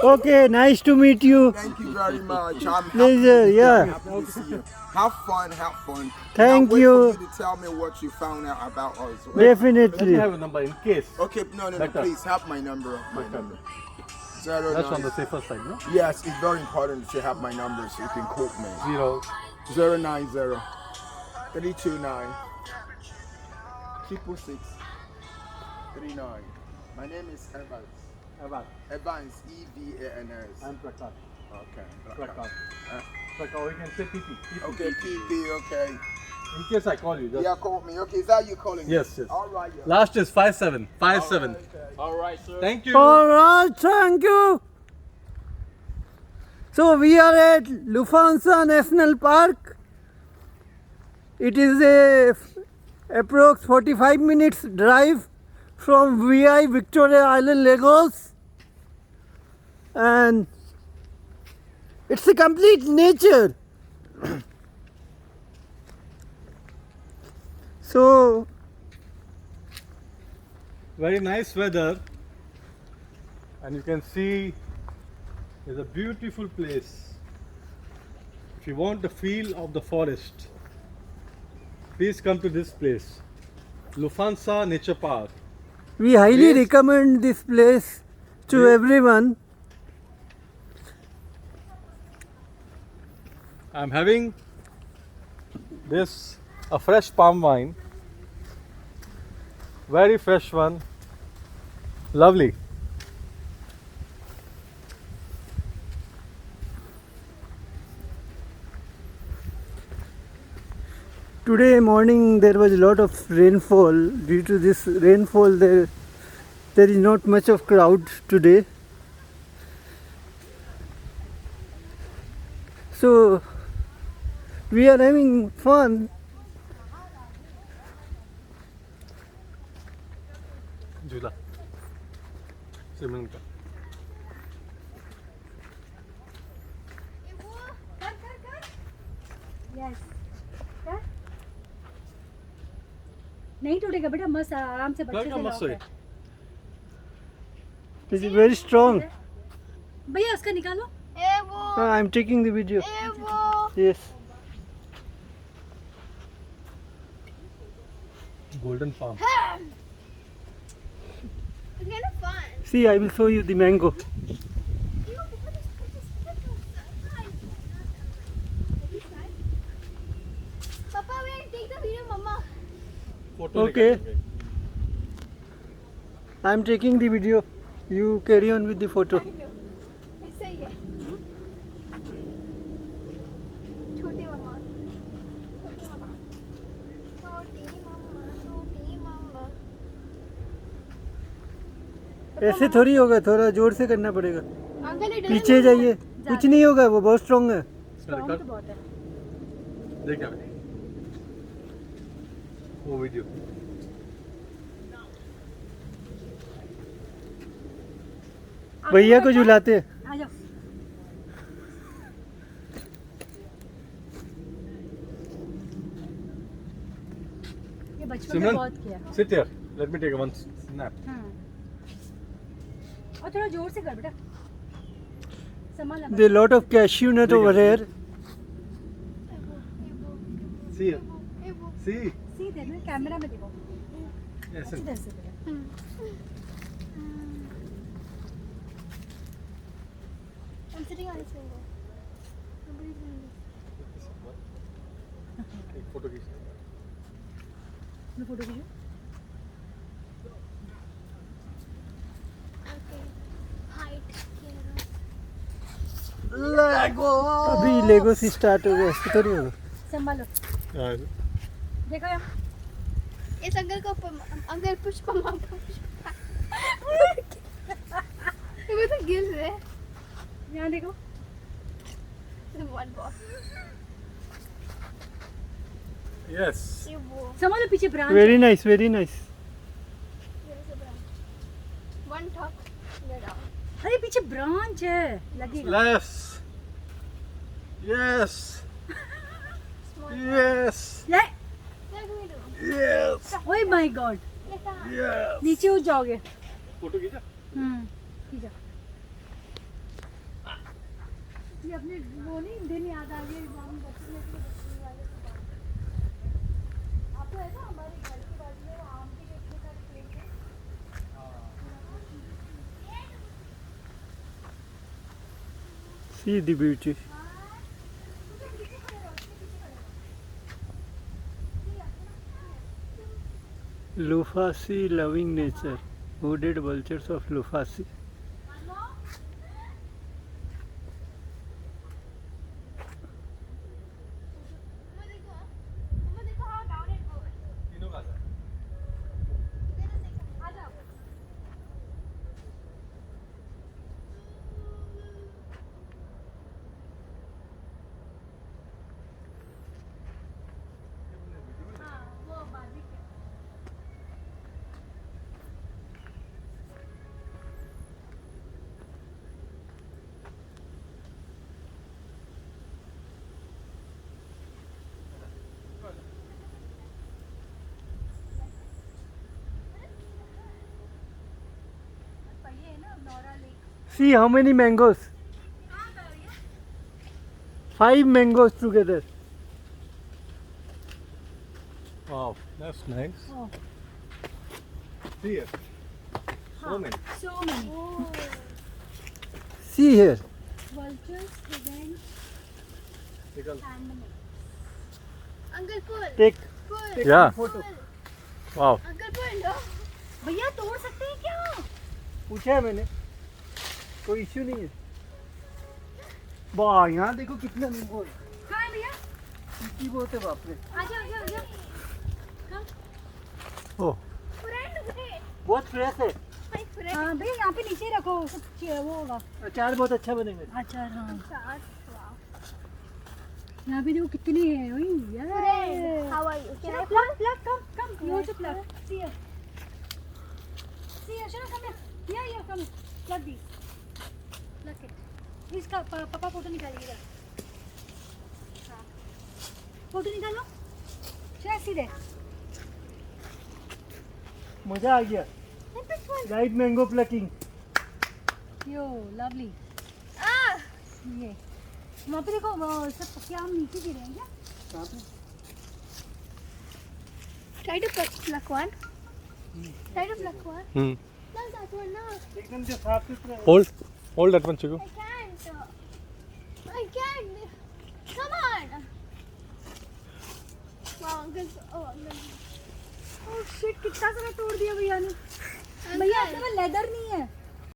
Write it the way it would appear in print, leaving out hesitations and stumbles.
Okay, nice to meet you. Thank you very much. I'm Pleasure, yeah. happy to see you. Have fun, have fun. Thank Now wait you. for you to tell me what you found out about us. Let me Definitely. have a number in case. Okay, no, Better. please have my number. My number. That's on 09. the safer side, no? Yes, it's very important to have my number so you can quote me. 090 329 666 39. My name is Evans. Evans, E-V-A-N-S. I'm Pluck. Okay. Pluck. Pluck, or you can say PP. Okay, PP, okay. In case I call you. Just... Yeah, call me. Okay, is that you calling me? Yes. All right, yeah. Last is 57. 57. All right, sir. Thank you. Alright, thank you. So we are at Lufasi National Park. It is a approx 45 minutes drive from VI Victoria Island, Lagos. And it's a complete nature. So Very nice weather. And you can see it's a beautiful place. If you want the feel of the forest, please come to this place. Lufasi Nature Park. we highly Yes. recommend this place to Yes. everyone. I'm having this a fresh palm wine, very fresh one, lovely. Today morning there was a lot of rainfall. Due to this rainfall there is not much of crowd today. So we are having fun. झूला swimming का Yes. क्या? नहीं टूटेगा बेटा, मस्त आराम से बच्चे क्या से मस्त लॉक है है। This is very strong. भैया उसका निकालो। I am taking the video. Yes. Golden palm. It's kind of fun. See, I will show you the mango. Papa, wait, take the video, Mama. Photo Okay. निकालेंगे. I am taking the video. You carry on with the photo. ऐसा ही है। छोटी मम्मा। छोटी मम्मा। ऐसे थोड़ी होगा, थोड़ा जोर से करना पड़ेगा. अंकल ये पीछे जाइए. कुछ नहीं होगा, वो बहुत स्ट्रांग है. स्ट्रॉन्ग तो बहुत है। देख क्या वो वीडियो भैया को झुलाते. आ जाओ। ये बचपन में सिमरन बहुत किया। sit here, let me take one snap. और थोड़ा जोर से कर बेटा। संभाल There are lot of cashew nut over here. See here. See. सीधे ना कैमरा में देखो। Yes. इधर से बेटा। I'm sitting on his finger. Nobody's doing this. एक फोटो खींच. मैं फोटो खींचूं? Okay. Height. अभी लेगो से स्टार्ट हो गया. ऐसे थोड़ी होगा. संभालो। देखो यहाँ। इस अंकल को अंकल पुष्पा मामा वो तो गिर रहे हैं। यहाँ देखो। One ball. Yes. ये वो संभालो, पीछे branch. Very nice, very nice. One top. Go down. अरे पीछे ब्रांच है, लगेगा। Yes. Yes. Small. Yes. ले। Let me do. Yes. Oh my God, Yes. नीचे उठ जाओगे। फोटो खींचा. खींचा। ये अपने वो नहीं दिन याद आ गए हम बच्चे वाले आपको है ना हमारे घर के बाजू में वो आम के इतने सारे पेड़ थे See the beauty. Lufasi loving nature. Wooded vultures of Lufasi. तीनों का था। See how many mangoes? 5 mangoes together. Wow, that's nice. Oh. See here. So many. So many See here. vultures prevent Because animals. Uncle pull. Take Pull. yeah. photo. Wow. Uncle pull. No. भैया तोड़ सकते हैं क्या पूछा है मैंने, कोई issue नहीं है। वाह, यहाँ देखो कितना नींबू है। कहाँ है भैया की बहुत है बाप रे। आजा आजा आजा ओह, Friend, wait. बहुत फ्रेश है। My friend. हाँ भैया यहाँ पे नीचे रखो सब वो होगा अचार बहुत अच्छा बनेगा। अच्छा हाँ Wow. यहाँ पे देखो कितनी है ओए Friend, how are you? Can I Pluck, Pluck, come, you also pluck. See here. Shana, come here. Here, come here. Pluck these. Pluck it. इसका पापा फोटो निकालिएगा। हाँ। फोटो निकालो। चल सीधे। मजा आ गया। Right mango plucking. Yo lovely. Ah. ये वहाँ पे देखो वो सब क्या हम नीचे गिरे हैं क्या? कहाँ पे? Try to pluck one. Try to pluck one. Hmm. Not that one, no. एकदम जो साफ सुथरा है। Hold that one, Chiku. I can't. I can't. Come on. Wow, Uncle. Oh, Uncle. Oh shit कितना सारा तोड़ दिया भैया ने। भैया अपने पास लेदर नहीं है।